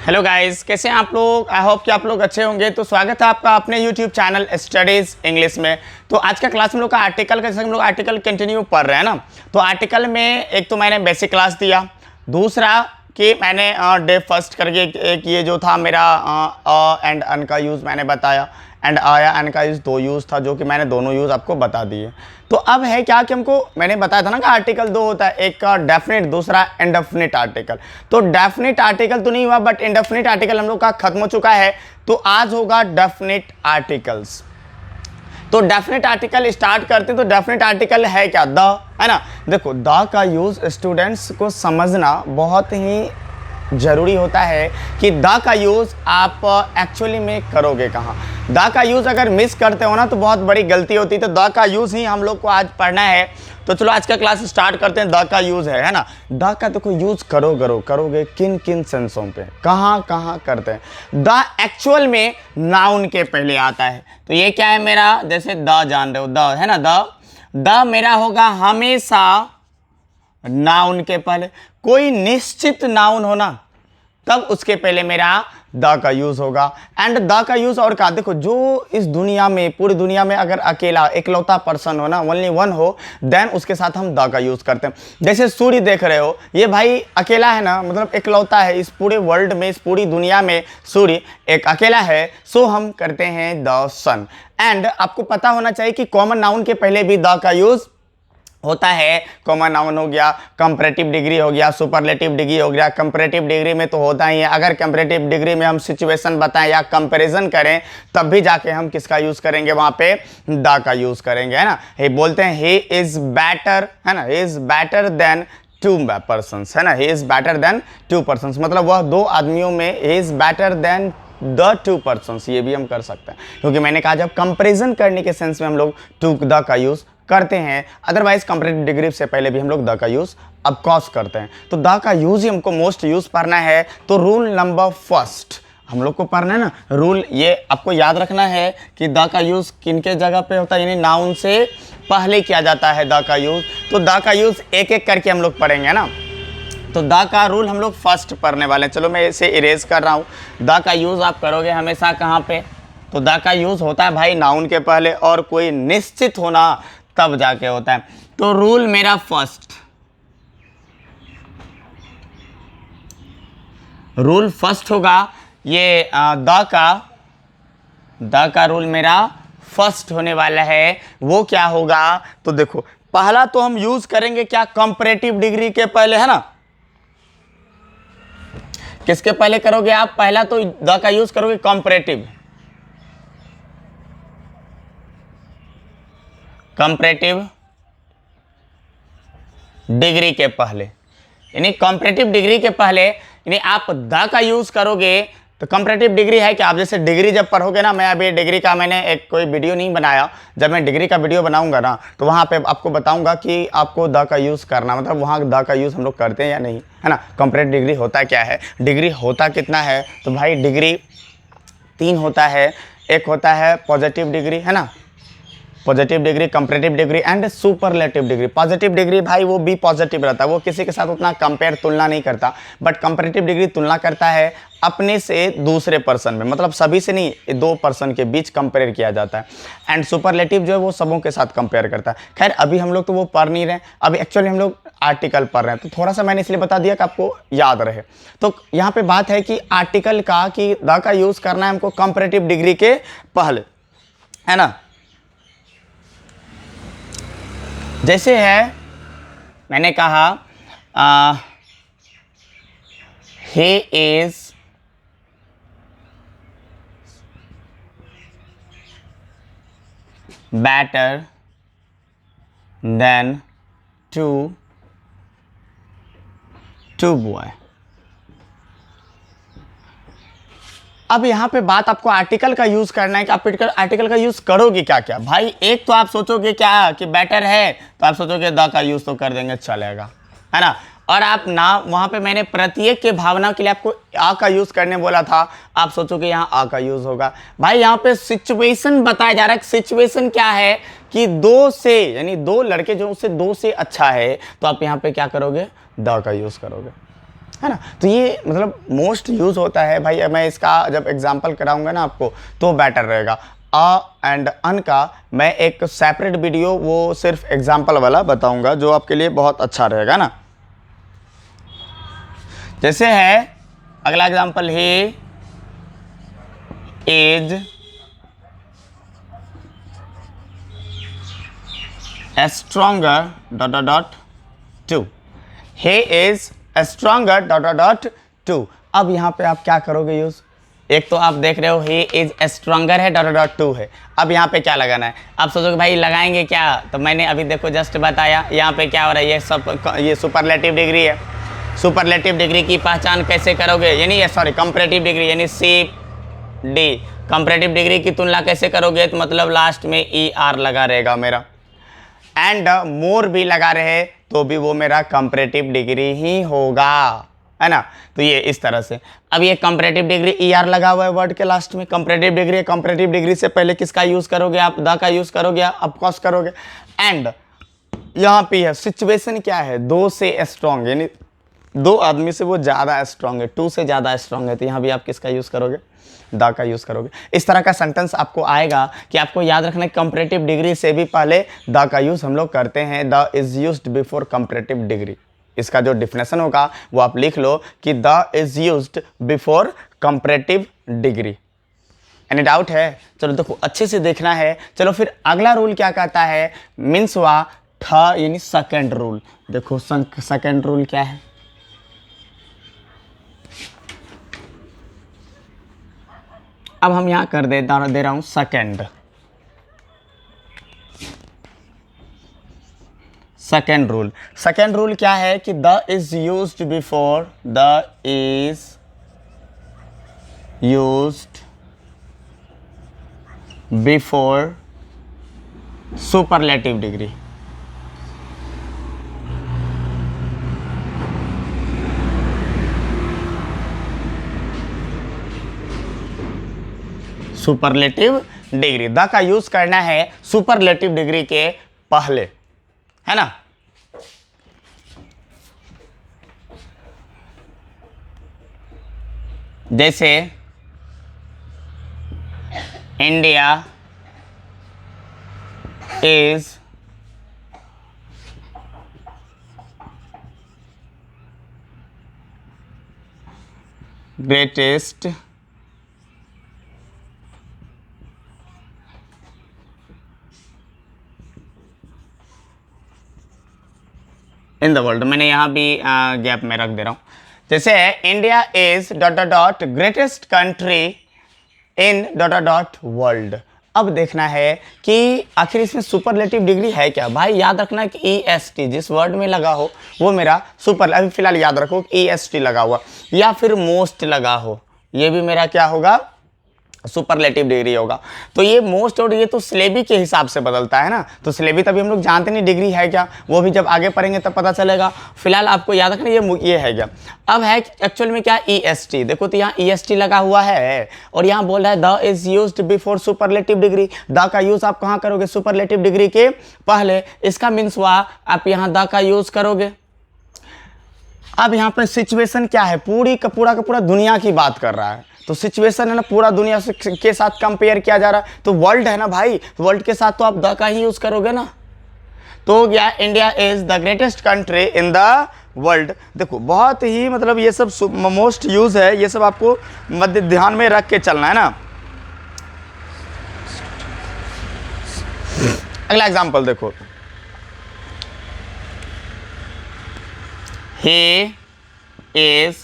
Hello guys, कैसे हैं आप लोग। आई होप कि आप लोग अच्छे होंगे। तो स्वागत है आपका अपने यूट्यूब चैनल स्टडीज़ इंग्लिश में। तो आज का क्लास में लोग का आर्टिकल का, जैसे हम लोग आर्टिकल कंटिन्यू पढ़ रहे हैं ना, तो आर्टिकल में एक तो मैंने बेसिक क्लास दिया, दूसरा कि मैंने डे फर्स्ट करके एक ये जो था मेरा एंड अन का यूज़ मैंने बताया, एंड आया एन का यूज़ दो यूज़ था जो कि मैंने दोनों यूज़ आपको बता दिए। तो अब है क्या कि हमको मैंने बताया था ना कि आर्टिकल दो होता है, एक का डेफिनेट, दूसरा इंडेफिनिट आर्टिकल। तो डेफिनेट आर्टिकल तो नहीं हुआ, बट इंडेफिनिट आर्टिकल हम लोग का खत्म हो चुका है। तो आज होगा डेफिनेट आर्टिकल्स। तो डेफिनेट आर्टिकल स्टार्ट करते हैं। तो डेफिनेट आर्टिकल है क्या? द, है ना। देखो, द का यूज़ स्टूडेंट्स को समझना बहुत ही ज़रूरी होता है कि द का यूज़ आप एक्चुअली में करोगे कहाँ। द का यूज़ अगर मिस करते हो ना तो बहुत बड़ी गलती होती है। तो द का यूज़ ही हम लोग को आज पढ़ना है। तो चलो आज का क्लास स्टार्ट करते हैं। द का यूज़ है ना। द का देखो यूज़ करोगे किन किन सेंसों पे, कहाँ कहाँ करते हैं। द एक्चुअल में नाउन के पहले आता है। तो ये क्या है मेरा, जैसे द जान रहे हो, द है ना, द मेरा होगा हमेशा नाउन के पहले। कोई निश्चित नाउन होना तब उसके पहले मेरा द का यूज़ होगा। एंड द का यूज़ और का, देखो जो इस दुनिया में, पूरी दुनिया में अगर अकेला इकलौता पर्सन हो ना, ओनली वन हो, देन उसके साथ हम द का यूज़ करते हैं। जैसे सूर्य देख रहे हो, ये भाई अकेला है ना, मतलब इकलौता है इस पूरे वर्ल्ड में, इस पूरी दुनिया में सूर्य एक अकेला है। सो हम करते हैं द सन। एंड आपको पता होना चाहिए कि कॉमन नाउन के पहले भी द का यूज़ होता है। कॉमन नाउन हो गया, कंपैरेटिव डिग्री हो गया, सुपरलेटिव डिग्री हो गया। कंपैरेटिव डिग्री में तो होता ही है। अगर कंपैरेटिव डिग्री में हम सिचुएशन बताएं या कंपैरिजन करें तब भी जाके हम किसका यूज़ करेंगे, वहाँ पे द का यूज़ करेंगे, है ना। ये बोलते हैं ही इज़ बेटर, है ना, he is better than to persons, है ना, he is better than to persons, मतलब वह दो आदमियों में he is better than the two persons. ये भी हम कर सकते हैं, क्योंकि मैंने कहा जब कंपैरिजन करने के सेंस में हम लोग टू द का यूज़ करते हैं। अदरवाइज कंपैरेटिव डिग्री से पहले भी हम लोग द का यूज़ ऑफ कोर्स करते हैं। तो द का यूज़ ही हमको मोस्ट यूज़ पढ़ना है। तो रूल नंबर फर्स्ट हम लोग को पढ़ना है ना, रूल ये आपको याद रखना है कि द का यूज़ किन के जगह पे होता है, यानी नाउन से पहले किया जाता है द का यूज़। तो द का यूज़ एक एक करके हम लोग पढ़ेंगे ना। तो द का रूल हम लोग फर्स्ट पढ़ने वाले हैं। चलो मैं इसे इरेज कर रहा हूँ। द का यूज़ आप करोगे हमेशा कहाँ पे? तो द का यूज़ होता है भाई नाउन के पहले, और कोई निश्चित होना तब जाके होता है। तो रूल मेरा फर्स्ट, रूल फर्स्ट होगा ये द का रूल मेरा फर्स्ट होने वाला है। वो क्या होगा? तो देखो, पहला तो हम यूज करेंगे क्या, कंपैरेटिव डिग्री के पहले, है ना। किसके पहले करोगे आप? पहला तो द का यूज करोगे कंपैरेटिव डिग्री के पहले, यानी कंपैरेटिव डिग्री के पहले, यानी आप द का यूज करोगे। तो कंपैरेटिव डिग्री है कि आप जैसे डिग्री जब पढ़ोगे ना, मैं अभी डिग्री का मैंने एक कोई वीडियो नहीं बनाया। जब मैं डिग्री का वीडियो बनाऊंगा ना तो वहाँ पे आपको बताऊंगा कि आपको द का यूज़ करना, मतलब वहाँ द का यूज़ हम लोग करते हैं या नहीं, है ना। कंपैरेटिव डिग्री होता क्या है, डिग्री होता कितना है? तो भाई डिग्री तीन होता है। एक होता है पॉजिटिव डिग्री, है ना, positive degree, comparative degree and superlative degree. Positive degree भाई वो भी पॉजिटिव रहता है, वो किसी के साथ उतना कंपेयर तुलना नहीं करता। बट कंपैरेटिव डिग्री तुलना करता है अपने से दूसरे पर्सन में, मतलब सभी से नहीं, दो पर्सन के बीच कंपेयर किया जाता है। एंड सुपरलेटिव जो है वो सबों के साथ कंपेयर करता है। खैर अभी हम लोग तो वो पढ़ नहीं रहे, अभी एक्चुअली हम लोग आर्टिकल पढ़ रहे हैं। तो थोड़ा सा मैंने इसलिए बता दिया कि आपको याद रहे। तो यहाँ पे बात है कि आर्टिकल का, कि द का यूज़ करना है हमको कंपैरेटिव डिग्री के पहले, है ना। जैसे है मैंने कहा he is better than two boy। अब यहाँ पे बात आपको आर्टिकल का यूज़ करना है कि आप आर्टिकल का यूज़ करोगे क्या क्या। भाई एक तो आप सोचोगे क्या कि बेटर है, तो आप सोचोगे द का यूज़ तो कर देंगे, चलेगा, है ना। और आप ना, वहाँ पे मैंने प्रत्येक के भावना के लिए आपको आ का यूज़ करने बोला था, आप सोचोगे यहाँ आ का यूज़ होगा। भाई यहाँ पे सिचुएशन बताया जा रहा है। सिचुएशन क्या है कि दो से, यानी दो लड़के जो उससे दो से अच्छा है, तो आप यहाँ पे क्या करोगे? द का यूज़ करोगे, है ना। तो ये मतलब मोस्ट यूज होता है भाई। मैं इसका जब एग्जांपल कराऊंगा ना आपको तो बेटर रहेगा। अ एंड अन का मैं एक सेपरेट वीडियो वो सिर्फ एग्जांपल वाला बताऊंगा जो आपके लिए बहुत अच्छा रहेगा ना। जैसे है अगला example, he is stronger dot dot dot to, he is stronger dot dot dot to. अब यहाँ पे आप क्या करोगे यूज, एक तो आप देख रहे हो he is stronger है डॉट डॉट डॉट टू है। अब यहाँ पे क्या लगाना है, आप सोचोगे भाई लगाएंगे क्या, तो मैंने अभी देखो जस्ट बताया यहाँ पे क्या हो रहा है, ये सुपरलेटिव डिग्री है। सुपरलेटिव डिग्री की पहचान कैसे करोगे, यानी सॉरी कंपैरेटिव डिग्री यानी सी डी, कंपैरेटिव डिग्री की तुलना कैसे करोगे, तो मतलब लास्ट में ई आर लगा रहेगा मेरा, एंड मोर भी लगा रहे तो भी वो मेरा कंपैरेटिव डिग्री ही होगा, है ना। तो ये इस तरह से, अब ये कंपैरेटिव डिग्री ई आर लगा हुआ है वर्ड के लास्ट में, कंपैरेटिव डिग्री। कंपैरेटिव डिग्री से पहले किसका यूज करोगे आप, द का यूज करोगे, ऑफकोर्स करोगे। एंड यहाँ पे है सिचुएशन क्या है, दो से स्ट्रॉन्ग, यानी दो आदमी से वो ज़्यादा स्ट्रॉन्ग है, टू से ज़्यादा स्ट्रॉन्ग है, तो यहाँ भी आप किसका यूज़ करोगे, द का यूज़ करोगे। इस तरह का सेंटेंस आपको आएगा कि आपको याद रखना है कंपैरेटिव डिग्री से भी पहले द का यूज़ हम लोग करते हैं, the is used before comparative degree. इसका जो डिफिनेशन होगा वो आप लिख लो कि the is used before comparative degree. Any doubt है, चलो देखो अच्छे से देखना है। चलो फिर अगला रूल क्या कहता है, मीन्स हुआ थ यानी सेकेंड रूल। देखो सेकेंड रूल क्या है, अब हम यहां कर दे रहा हूं second. Second rule, second rule क्या है कि the is used before, the is used before superlative degree. Superlative degree, the का यूज करना है सुपरलेटिव डिग्री के पहले, है ना। जैसे India is greatest in the world. मैंने यहाँ भी गैप में रख दे रहा हूँ। जैसे India is dot dot dot greatest country in dot dot dot world. अब देखना है कि आखिर इसमें सुपरलेटिव डिग्री है क्या। भाई याद रखना कि ई एस टी जिस वर्ड में लगा हो वो मेरा सुपर, अभी फिलहाल याद रखो ई एस टी लगा हुआ या फिर मोस्ट लगा हो, ये भी मेरा क्या होगा, सुपरलेटिव डिग्री होगा। तो ये मोस्ट और ये तो सिलेबी के हिसाब से बदलता है ना, तो सिलेबी तभी हम लोग जानते नहीं डिग्री है क्या, वो भी जब आगे पढ़ेंगे तब पता चलेगा। फिलहाल आपको याद रखना ये है क्या। अब है एक्चुअल में क्या, ई एस टी। देखो तो यहाँ ई एस टी लगा हुआ है और यहाँ बोल रहा है the is used before superlative degree. The का यूज आप कहाँ करोगे, सुपरलेटिव डिग्री के पहले। इसका मीन्स हुआ आप यहाँ द का यूज करोगे। अब यहाँ पर सिचुएशन क्या है, पूरा का पूरा दुनिया की बात कर रहा है, तो सिचुएशन है ना पूरा दुनिया के साथ कंपेयर किया जा रहा है, तो वर्ल्ड है ना भाई, वर्ल्ड के साथ तो आप द का ही यूज करोगे ना। तो हो गया India is the greatest country in the world. देखो बहुत ही मतलब ये सब मोस्ट यूज है, ये सब आपको मध्य ध्यान में रख के चलना है ना। अगला एग्जांपल देखो, he is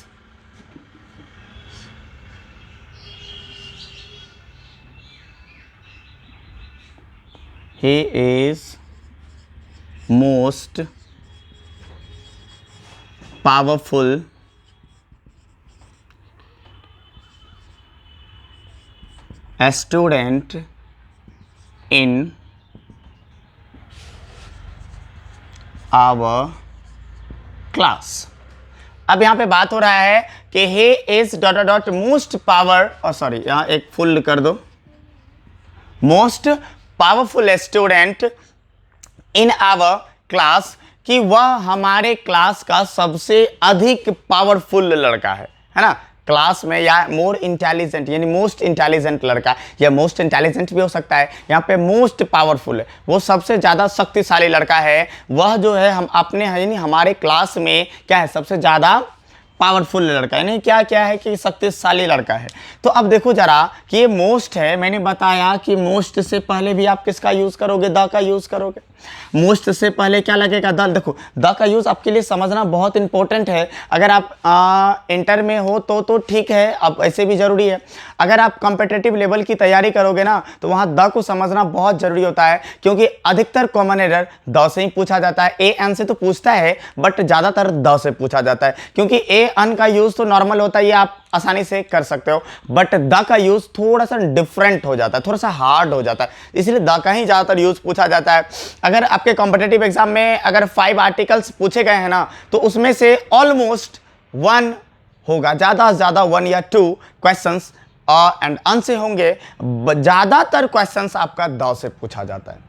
most powerful student in our class. अब यहाँ पे बात हो रहा है कि he is dot dot most power, और सॉरी यहाँ एक फुल कर दो, most powerful student in our class, कि वह हमारे क्लास का सबसे अधिक पावरफुल लड़का है ना, क्लास में, या मोर इंटेलिजेंट यानी मोस्ट इंटेलिजेंट लड़का, या मोस्ट इंटेलिजेंट भी हो सकता है, यहाँ पे मोस्ट पावरफुल है, वो सबसे ज़्यादा शक्तिशाली लड़का है, वह जो है हम अपने यानी हमारे क्लास में क्या है, सबसे ज़्यादा पावरफुल लड़का है, नहीं क्या क्या है कि शक्तिशाली लड़का है। तो अब देखो जरा कि ये मोस्ट है, मैंने बताया कि मोस्ट से पहले भी आप किसका यूज़ करोगे, द का यूज़ करोगे। मोस्ट से पहले क्या लगेगा, द। देखो द का यूज़ आपके लिए समझना बहुत इंपॉर्टेंट है। अगर आप इंटर में हो तो ठीक है, अब ऐसे भी ज़रूरी है। अगर आप कॉम्पिटिटिव लेवल की तैयारी करोगे ना तो वहाँ द को समझना बहुत ज़रूरी होता है, क्योंकि अधिकतर कॉमन एरर द से ही पूछा जाता है। ए एन से तो पूछता है बट ज़्यादातर द से पूछा जाता है, क्योंकि ए अन का यूज़ तो नॉर्मल होता है, ये आप आसानी से कर सकते हो, बट द का यूज़ थोड़ा सा डिफरेंट हो जाता है, थोड़ा सा हार्ड हो जाता है, इसलिए द का ही ज़्यादातर यूज़ पूछा जाता है। अगर आपके कॉम्पिटिटिव एग्जाम में अगर 5 आर्टिकल्स पूछे गए हैं ना तो उसमें से ऑलमोस्ट 1 होगा, ज़्यादा से ज़्यादा 1 या 2 क्वेश्चंस एंड अन से होंगे। ज़्यादातर क्वेश्चंस आपका द से पूछा जाता है।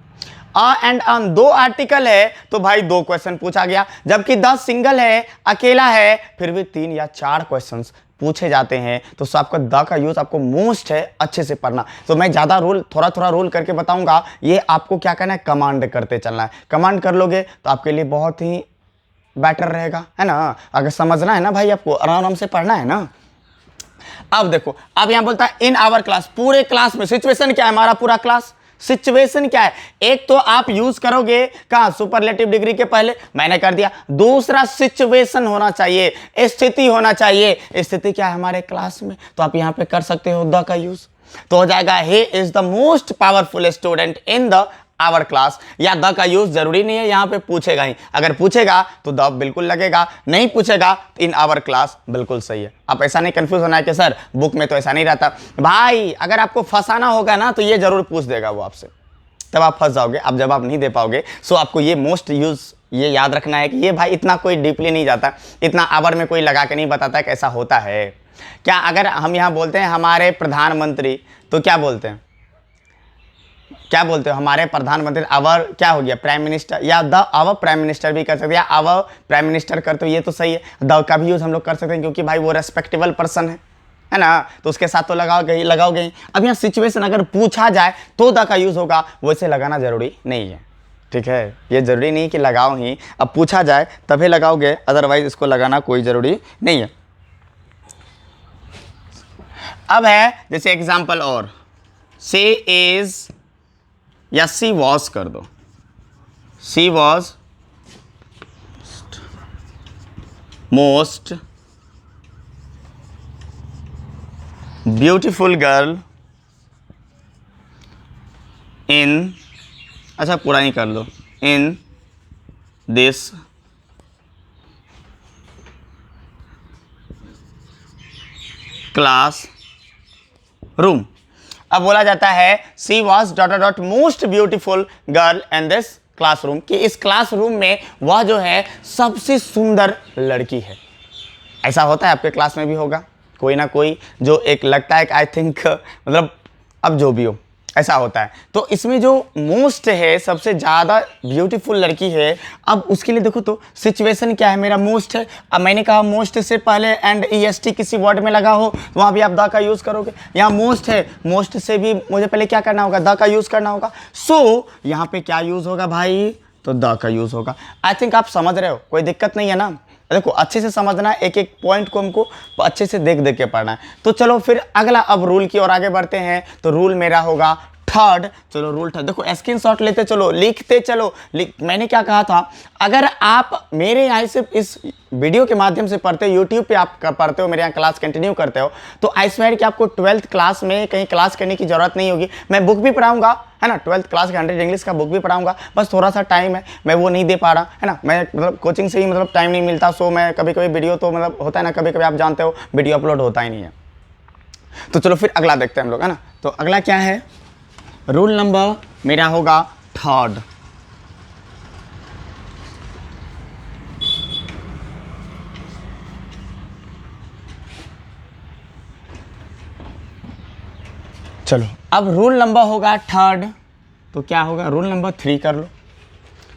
एंड अन 2 आर्टिकल है तो भाई 2 क्वेश्चन पूछा गया, जबकि 10 सिंगल है, अकेला है, फिर भी 3 या 4 क्वेश्चंस पूछे जाते हैं। तो आपका द का यूज आपको मोस्ट है अच्छे से पढ़ना। तो मैं ज़्यादा रूल थोड़ा रूल करके बताऊंगा, ये आपको क्या करना है, कमांड करते चलना है। कमांड कर लोगे तो आपके लिए बहुत ही बेटर रहेगा, है ना। अगर समझना है ना भाई, आपको आराम से पढ़ना है ना। अब देखो, अब यहां बोलता है इन आवर क्लास, पूरे क्लास में सिचुएशन क्या है, हमारा पूरा क्लास सिचुएशन क्या है। एक तो आप यूज करोगे कहां, सुपरलेटिव डिग्री के पहले, मैंने कर दिया। दूसरा सिचुएशन होना चाहिए, स्थिति होना चाहिए। स्थिति क्या है हमारे क्लास में, तो आप यहां पे कर सकते हो द का यूज, तो हो जाएगा he is the most powerful student in the our class. या द का यूज जरूरी नहीं है, यहां पे पूछेगा ही, अगर पूछेगा तो द बिल्कुल लगेगा, नहीं पूछेगा तो इन आवर क्लास बिल्कुल सही है। आप ऐसा नहीं कंफ्यूज होना है कि सर बुक में तो ऐसा नहीं रहता। भाई अगर आपको फंसाना होगा ना तो ये जरूर पूछ देगा वो आपसे, तब आप फंस जाओगे, आप जवाब नहीं दे पाओगे। सो आपको ये मोस्ट यूज ये याद रखना है कि ये भाई इतना कोई डीपली नहीं जाता, इतना आवर में कोई लगा के नहीं बताता कैसा होता है। क्या अगर हम यहाँ बोलते हैं हमारे प्रधानमंत्री, तो क्या बोलते हैं, क्या बोलते हो, हमारे प्रधानमंत्री, अवर क्या हो गया, प्राइम मिनिस्टर, या द अवर प्राइम मिनिस्टर भी कर सकते हैं, या अवर प्राइम मिनिस्टर करते हो, ये तो सही है। द का भी यूज हम लोग कर सकते हैं, क्योंकि भाई वो रेस्पेक्टेबल पर्सन है ना, तो उसके साथ तो लगाओगे ही। अब यहाँ सिचुएशन अगर पूछा जाए तो द का यूज होगा, वैसे लगाना जरूरी नहीं है, ठीक है। ये जरूरी नहीं कि लगाओ ही, अब पूछा जाए तभी लगाओगे, अदरवाइज इसको लगाना कोई जरूरी नहीं है। अब है जैसे एग्जाम्पल और, से इज या सी वॉज कर दो, she was most beautiful girl in, अच्छा पूरा नहीं कर लो, इन दिस क्लास रूम। अब बोला जाता है she was dot most beautiful girl in this classroom, कि इस क्लासरूम में वह जो है सबसे सुंदर लड़की है। ऐसा होता है आपके क्लास में भी होगा कोई ना कोई जो एक लगता है कि आई थिंक, मतलब अब जो भी हो ऐसा होता है। तो इसमें जो मोस्ट है, सबसे ज़्यादा ब्यूटीफुल लड़की है। अब उसके लिए देखो तो सिचुएशन क्या है, मेरा मोस्ट है। अब मैंने कहा मोस्ट से पहले एंड EST किसी वर्ड में लगा हो तो वहाँ भी आप द का यूज़ करोगे। यहाँ मोस्ट है, मोस्ट से भी मुझे पहले क्या करना होगा, द का यूज़ करना होगा। सो यहाँ पे क्या यूज़ होगा भाई, तो द का यूज़ होगा। आई थिंक आप समझ रहे हो, कोई दिक्कत नहीं है ना। देखो अच्छे से समझना है, एक एक पॉइंट को हमको अच्छे से देख देख के पढ़ना है। तो चलो फिर अगला अब रूल की ओर आगे बढ़ते हैं। तो रूल मेरा होगा थर्ड। चलो रूल थर्ड, देखो स्क्रीनशॉट लेते चलो, लिखते चलो। मैंने क्या कहा था, अगर आप मेरे यहाँ से इस वीडियो के माध्यम से पढ़ते हो, यूट्यूब पे आप पढ़ते हो, मेरे यहाँ क्लास कंटिन्यू करते हो, तो आई स्वेयर कि आपको 12th क्लास में कहीं क्लास करने की जरूरत नहीं होगी। मैं बुक भी पढ़ाऊंगा, है ना, 12th क्लास का 100 इंग्लिश का बुक भी पढ़ाऊंगा, बस थोड़ा सा टाइम है मैं वो नहीं दे पा रहा, है ना। मैं मतलब कोचिंग से ही मतलब टाइम नहीं मिलता। सो मैं कभी कभी वीडियो तो मतलब होता है ना, कभी कभी आप जानते हो वीडियो अपलोड होता ही नहीं है। तो चलो फिर अगला देखते हैं हम लोग, है ना। तो अगला क्या है, रूल नंबर मेरा होगा थर्ड। चलो अब रूल नंबर होगा थर्ड, तो क्या होगा, रूल नंबर 3 कर लो।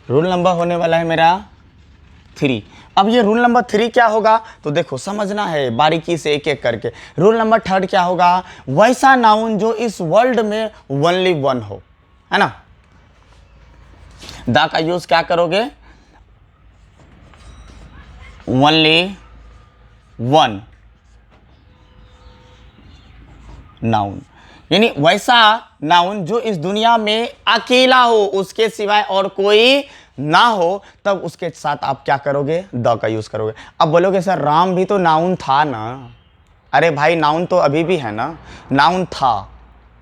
रूल नंबर होने वाला है मेरा 3। अब ये रूल नंबर 3 क्या होगा, तो देखो समझना है बारीकी से एक एक करके। रूल नंबर 3 क्या होगा, वैसा नाउन जो इस वर्ल्ड में ओनली वन हो, है ना। द का यूज क्या करोगे, ओनली वन नाउन, यानी वैसा नाउन जो इस दुनिया में अकेला हो, उसके सिवाय और कोई ना हो, तब उसके साथ आप क्या करोगे, द का यूज करोगे। अब बोलोगे सर राम भी तो नाउन था ना, अरे भाई नाउन तो अभी भी है ना, नाउन था।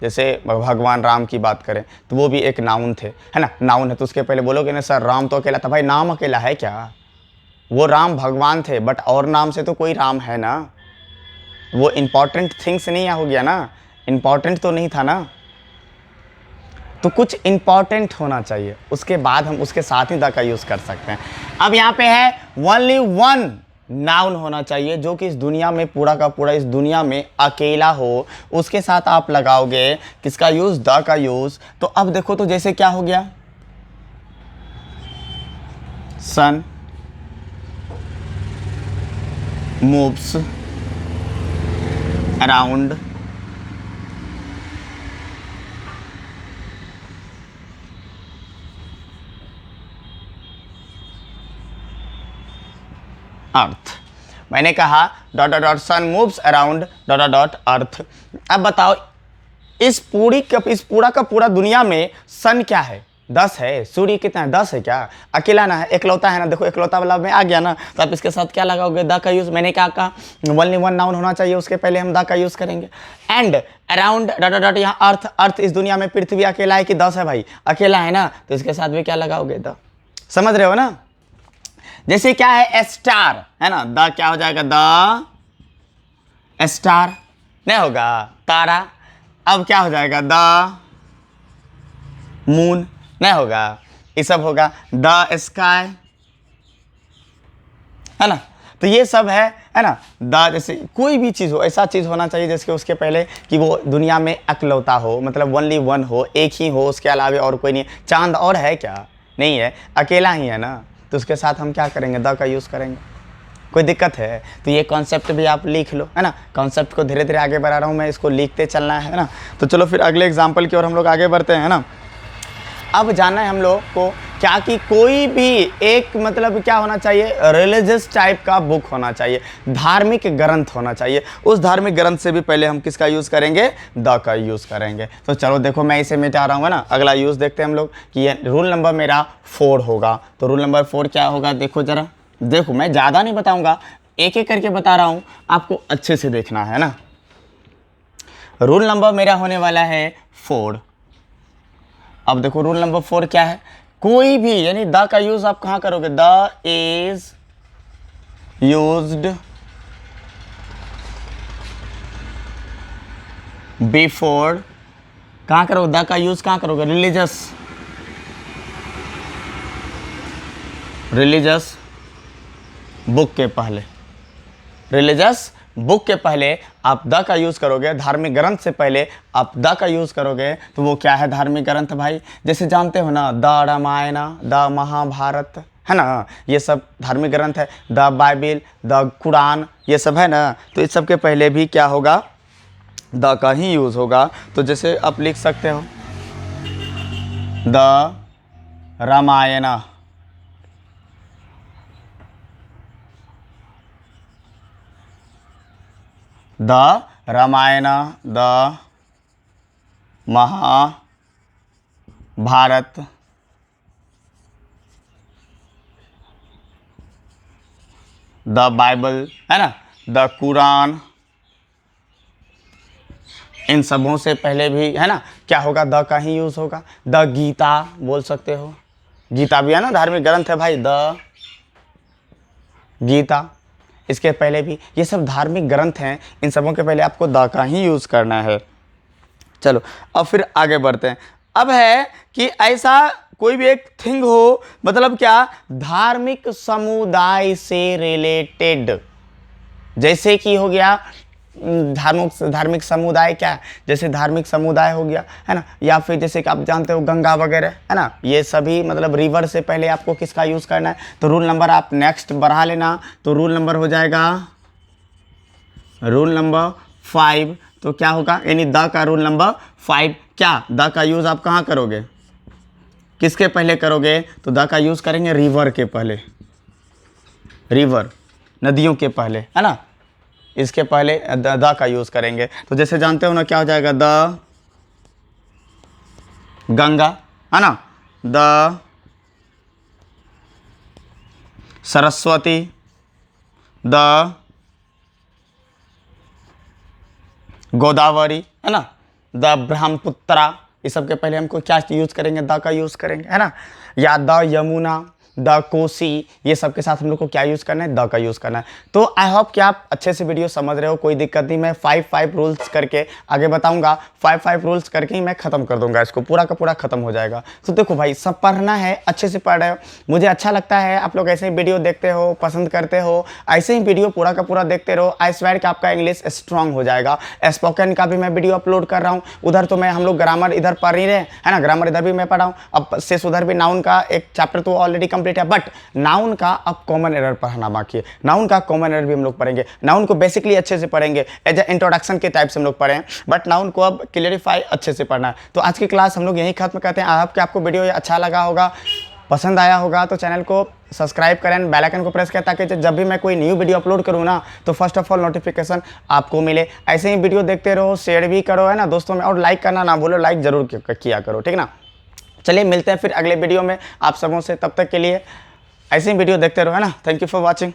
जैसे भगवान राम की बात करें तो वो भी एक नाउन थे, है ना, नाउन है। तो उसके पहले बोलोगे ना सर राम तो अकेला था, भाई नाम अकेला है क्या, वो राम भगवान थे, बट और नाम से तो कोई राम है ना, वो इंपॉर्टेंट थिंग्स नहीं हो गया ना, इंपॉर्टेंट तो नहीं था ना। तो कुछ इंपॉर्टेंट होना चाहिए, उसके बाद हम उसके साथ ही द का यूज़ कर सकते हैं। अब यहाँ पे है ओनली वन नाउन होना चाहिए जो कि इस दुनिया में पूरा का पूरा इस दुनिया में अकेला हो, उसके साथ आप लगाओगे किसका यूज़, द का यूज़। तो अब देखो तो जैसे क्या हो गया, सन मूव्स अराउंड अर्थ। मैंने कहा dot dot dot sun moves around dot dot dot Earth. अब बताओ इस पूरा का पूरा दुनिया में सन क्या है, 10 है, सूर्य कितना है, 10 है क्या, अकेला ना है, एकलौता है ना। देखो एकलौता वाला में आ गया ना, तो आप इसके साथ क्या लगाओगे, द का यूज। मैंने क्या कहा, ओनली वन नाउन होना चाहिए, उसके पहले हम द का यूज करेंगे। एंड अराउंड डॉट डॉट यहाँ अर्थ, अर्थ इस दुनिया में पृथ्वी अकेला है कि 10 है, भाई अकेला है ना, तो इसके साथ भी क्या लगाओगे, द। समझ रहे हो ना। जैसे क्या है स्टार, है ना, द क्या हो जाएगा, द स्टार नहीं होगा, तारा। अब क्या हो जाएगा, द मून नहीं होगा, ये सब होगा द स्काई, है ना। तो ये सब है ना। द जैसे कोई भी चीज़ हो, ऐसा चीज़ होना चाहिए जिसके उसके पहले कि वो दुनिया में अकेलौता हो, मतलब ओनली वन हो, एक ही हो, उसके अलावा और कोई नहीं। चांद और है क्या, नहीं है, अकेला ही है ना, तो उसके साथ हम क्या करेंगे, द का यूज़ करेंगे। कोई दिक्कत है तो ये कॉन्सेप्ट भी आप लिख लो, है ना। कॉन्सेप्ट को धीरे धीरे आगे बढ़ा रहा हूँ मैं, इसको लिखते चलना है ना। तो चलो फिर अगले एग्जाम्पल की ओर हम लोग आगे बढ़ते हैं ना। अब जानना है हम लोग को क्या कि कोई भी एक मतलब क्या होना चाहिए, रिलीजियस टाइप का बुक होना चाहिए, धार्मिक ग्रंथ होना चाहिए। उस धार्मिक ग्रंथ से भी पहले हम किसका यूज़ करेंगे, द का यूज़ करेंगे। तो चलो देखो मैं इसे मिटा रहा हूँ, है ना। अगला यूज़ देखते हैं हम लोग कि ये रूल नंबर मेरा 4 होगा। तो रूल नंबर 4 क्या होगा, देखो ज़रा, देखो मैं ज़्यादा नहीं बताऊँगा, एक एक करके बता रहा हूँ, आपको अच्छे से देखना है ना। रूल नंबर मेरा होने वाला है 4। अब देखो रूल नंबर 4 क्या है, कोई भी यानी द का यूज आप कहां करोगे, द इज यूज्ड बिफोर, कहां करोगे, द का यूज कहां करोगे, रिलीजियस बुक के पहले, रिलीजियस बुक के पहले आप द का यूज़ करोगे, धार्मिक ग्रंथ से पहले आप द का यूज़ करोगे। तो वो क्या है धार्मिक ग्रंथ भाई, जैसे जानते हो ना, द रामायण, द महाभारत, है ना, ये सब धार्मिक ग्रंथ है। द बाइबिल, द कुरान, ये सब है ना। तो इस सब के पहले भी क्या होगा, द का ही यूज़ होगा। तो जैसे आप लिख सकते हो the Ramayana, the Ramayana, the Mahabharata, the Bible, है ना, द कुरान। इन सबों से पहले भी है ना क्या होगा, द का ही यूज़ होगा। द गीता बोल सकते हो, गीता भी है ना धार्मिक ग्रंथ है भाई, द गीता। इसके पहले भी ये सब धार्मिक ग्रंथ हैं, इन सबों के पहले आपको द का ही यूज़ करना है। चलो अब फिर आगे बढ़ते हैं। अब है कि ऐसा कोई भी एक थिंग हो, मतलब क्या, धार्मिक समुदाय से रिलेटेड, जैसे कि हो गया धार्मिक समुदाय क्या है, जैसे धार्मिक समुदाय हो गया है ना, या फिर जैसे कि आप जानते हो गंगा वगैरह है ना, ये सभी मतलब रिवर से पहले आपको किसका यूज़ करना है। तो रूल नंबर आप नेक्स्ट बढ़ा लेना, तो रूल नंबर हो जाएगा रूल नंबर 5। तो क्या होगा, यानी द का रूल नंबर 5 क्या, द का यूज़ आप कहाँ करोगे, किसके पहले करोगे, तो द का यूज़ करेंगे रिवर के पहले, रिवर नदियों के पहले है ना, इसके पहले द का यूज़ करेंगे। तो जैसे जानते हो ना क्या हो जाएगा, द गंगा है ना, द सरस्वती, द गोदावरी है ना, द ब्रह्मपुत्रा, ये सब के पहले हमको क्या यूज़ करेंगे, द का यूज़ करेंगे है ना, या द यमुना, द कोसी, ये सब के साथ हम लोग को क्या यूज़ करना है, द का यूज़ करना है। तो आई होप कि आप अच्छे से वीडियो समझ रहे हो, कोई दिक्कत नहीं। मैं 5 रूल्स करके आगे बताऊंगा, 5 रूल्स करके ही मैं ख़त्म कर दूंगा, इसको पूरा का पूरा ख़त्म हो जाएगा। तो देखो भाई, सब पढ़ना है, अच्छे से पढ़ रहे हो, मुझे अच्छा लगता है आप लोग ऐसे ही वीडियो देखते हो, पसंद करते हो, ऐसे ही वीडियो पूरा का पूरा देखते रहो। आई स्वेयर कि आपका इंग्लिश स्ट्रांग हो जाएगा। स्पोकन का भी मैं वीडियो अपलोड कर रहा हूँ, उधर तो मैं हम लोग ग्रामर इधर पढ़ ही रहे है ना, ग्रामर इधर भी मैं पढ़ा हूँ, अब से उधर भी नाउन का एक चैप्टर तो ऑलरेडी कंप्लीट है, बट नाउन का अब कॉमन एरर पढ़ना बाकी है। नाउन का कॉमन एरर भी हम लोग पढ़ेंगे, नाउन को बेसिकली अच्छे से पढ़ेंगे, एज ए इंट्रोडक्शन के टाइप से हम लोग पढ़े हैं, बट नाउन को अब क्लियरिफाई अच्छे से पढ़ना है। तो आज की क्लास हम लोग यहीं खत्म करते हैं। आपको वीडियो अच्छा लगा होगा, पसंद आया होगा, तो चैनल को सब्सक्राइब करें, बेल आइकन को प्रेस करें, ताकि जब भी मैं कोई न्यू वीडियो अपलोड करूँ ना, तो फर्स्ट ऑफ ऑल नोटिफिकेशन आपको मिले। ऐसे ही वीडियो देखते रहो, शेयर भी करो है ना दोस्तों में, और लाइक करना ना भूलो, लाइक जरूर किया करो, ठीक ना। चलिए मिलते हैं फिर अगले वीडियो में आप सबों से, तब तक के लिए ऐसे ही वीडियो देखते रहो है ना। Thank you for watching.